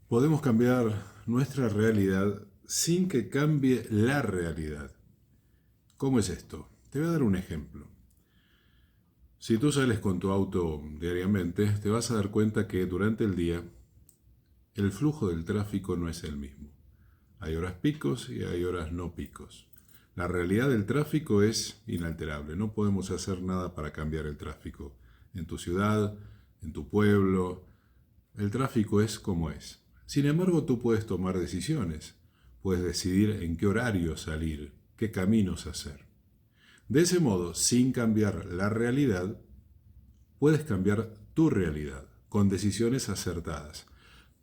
Podemos cambiar nuestra realidad sin que cambie la realidad. ¿Cómo es esto? Te voy a dar un ejemplo. Si tú sales con tu auto diariamente, te vas a dar cuenta que durante el día el flujo del tráfico no es el mismo. Hay horas picos y hay horas no picos. La realidad del tráfico es inalterable. No podemos hacer nada para cambiar el tráfico. En tu ciudad, en tu pueblo, el tráfico es como es. Sin embargo, tú puedes tomar decisiones. Puedes decidir en qué horario salir, qué caminos hacer. De ese modo, sin cambiar la realidad, puedes cambiar tu realidad con decisiones acertadas,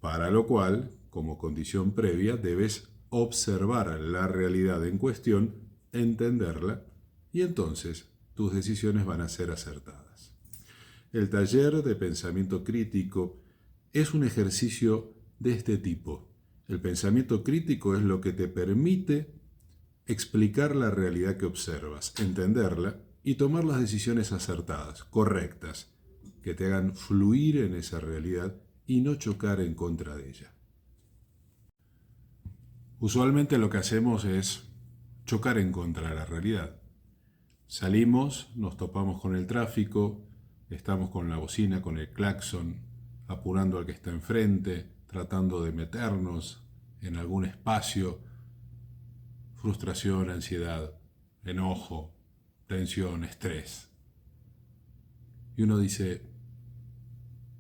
para lo cual, como condición previa, debes observar la realidad en cuestión, entenderla, y entonces tus decisiones van a ser acertadas. El taller de pensamiento crítico es un ejercicio de este tipo. El pensamiento crítico es lo que te permite explicar la realidad que observas, entenderla y tomar las decisiones acertadas, correctas, que te hagan fluir en esa realidad y no chocar en contra de ella. Usualmente lo que hacemos es chocar en contra de la realidad. Salimos, nos topamos con el tráfico, estamos con la bocina, con el claxon, apurando al que está enfrente, tratando de meternos en algún espacio. Frustración, ansiedad, enojo, tensión, estrés. Y uno dice,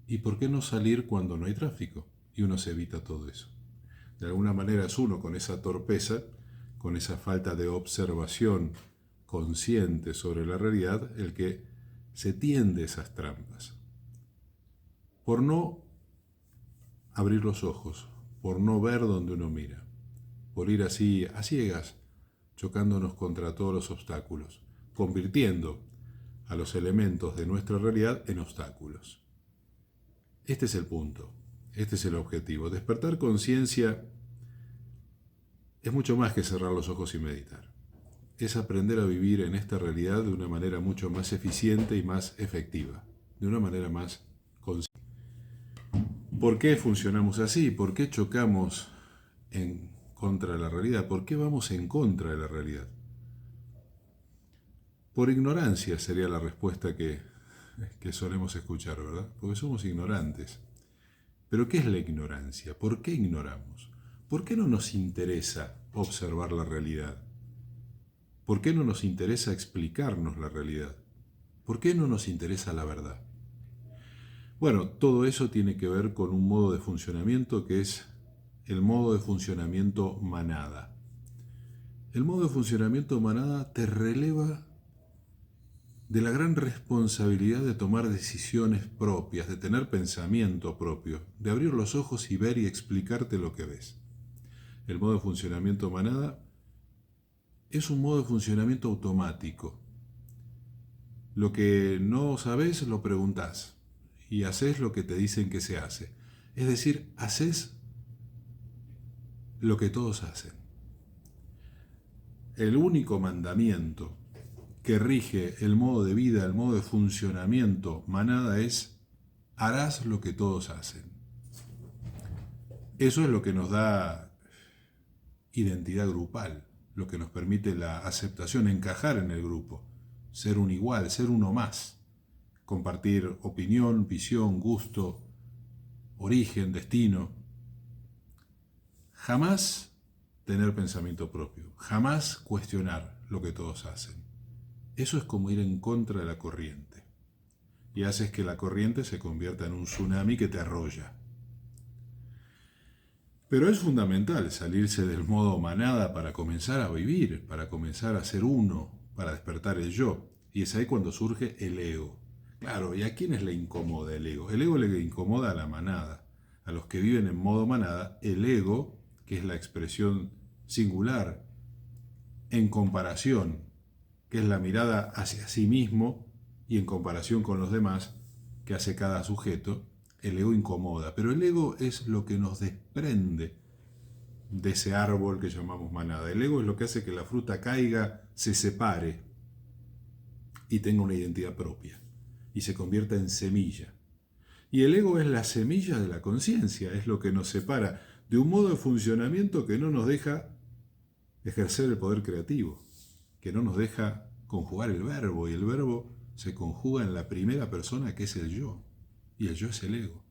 ¿y por qué no salir cuando no hay tráfico? Y uno se evita todo eso. De alguna manera es uno con esa torpeza, con esa falta de observación consciente sobre la realidad, el que se tiende esas trampas. Por no abrir los ojos, por no ver donde uno mira, por ir así a ciegas, chocándonos contra todos los obstáculos, convirtiendo a los elementos de nuestra realidad en obstáculos. Este es el punto, este es el objetivo. Despertar conciencia es mucho más que cerrar los ojos y meditar. Es aprender a vivir en esta realidad de una manera mucho más eficiente y más efectiva, de una manera más consciente. ¿Por qué funcionamos así? ¿Por qué chocamos en contra de la realidad? ¿Por qué vamos en contra de la realidad? Por ignorancia sería la respuesta que solemos escuchar, ¿verdad? Porque somos ignorantes. Pero ¿qué es la ignorancia? ¿Por qué ignoramos? ¿Por qué no nos interesa observar la realidad? ¿Por qué no nos interesa explicarnos la realidad? ¿Por qué no nos interesa la verdad? Bueno, todo eso tiene que ver con un modo de funcionamiento que es el modo de funcionamiento manada. El modo de funcionamiento manada te releva de la gran responsabilidad de tomar decisiones propias, de tener pensamiento propio, de abrir los ojos y ver y explicarte lo que ves. El modo de funcionamiento manada es un modo de funcionamiento automático. Lo que no sabes lo preguntás y haces lo que te dicen que se hace. Es decir, haces lo que todos hacen. El único mandamiento que rige el modo de vida, el modo de funcionamiento manada es: harás lo que todos hacen. Eso es lo que nos da identidad grupal, lo que nos permite la aceptación, encajar en el grupo, ser un igual, ser uno más, compartir opinión, visión, gusto, origen, destino. Jamás tener pensamiento propio, jamás cuestionar lo que todos hacen. Eso es como ir en contra de la corriente. Y haces que la corriente se convierta en un tsunami que te arrolla. Pero es fundamental salirse del modo manada para comenzar a vivir, para comenzar a ser uno, para despertar el yo. Y es ahí cuando surge el ego. Claro, ¿y a quiénes le incomoda el ego? El ego le incomoda a la manada. A los que viven en modo manada, el ego, que es la expresión singular, en comparación, que es la mirada hacia sí mismo y en comparación con los demás, que hace cada sujeto, el ego incomoda. Pero el ego es lo que nos desprende de ese árbol que llamamos manada. El ego es lo que hace que la fruta caiga, se separe y tenga una identidad propia y se convierta en semilla. Y el ego es la semilla de la conciencia, es lo que nos separa de un modo de funcionamiento que no nos deja ejercer el poder creativo, que no nos deja conjugar el verbo, y el verbo se conjuga en la primera persona, que es el yo, y el yo es el ego.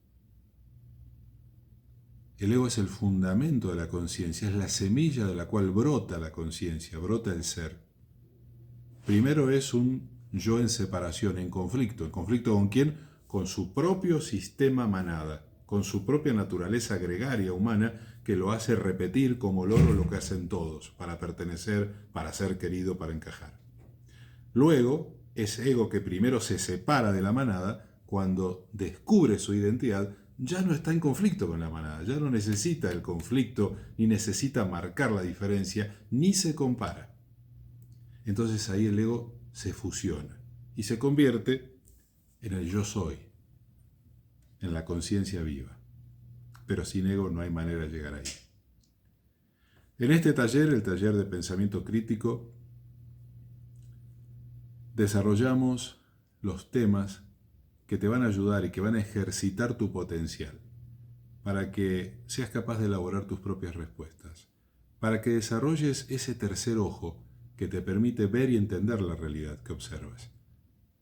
El ego es el fundamento de la conciencia, es la semilla de la cual brota la conciencia, brota el ser. Primero es un yo en separación, en conflicto. ¿En conflicto con quién? Con su propio sistema manada, con su propia naturaleza gregaria humana que lo hace repetir como loro lo que hacen todos, para pertenecer, para ser querido, para encajar. Luego, ese ego que primero se separa de la manada, cuando descubre su identidad, ya no está en conflicto con la manada, ya no necesita el conflicto, ni necesita marcar la diferencia, ni se compara. Entonces ahí el ego se fusiona y se convierte en el yo soy, en la conciencia viva. Pero sin ego no hay manera de llegar ahí. En este taller, el taller de pensamiento crítico, desarrollamos los temas que te van a ayudar y que van a ejercitar tu potencial, para que seas capaz de elaborar tus propias respuestas, para que desarrolles ese tercer ojo que te permite ver y entender la realidad que observas,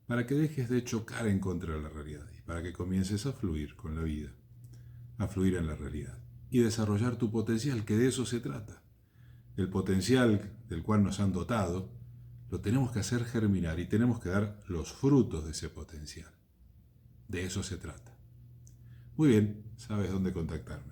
para que dejes de chocar en contra de la realidad y para que comiences a fluir con la vida, a fluir en la realidad y desarrollar tu potencial, que de eso se trata. El potencial del cual nos han dotado, lo tenemos que hacer germinar y tenemos que dar los frutos de ese potencial. De eso se trata. Muy bien, sabes dónde contactarme.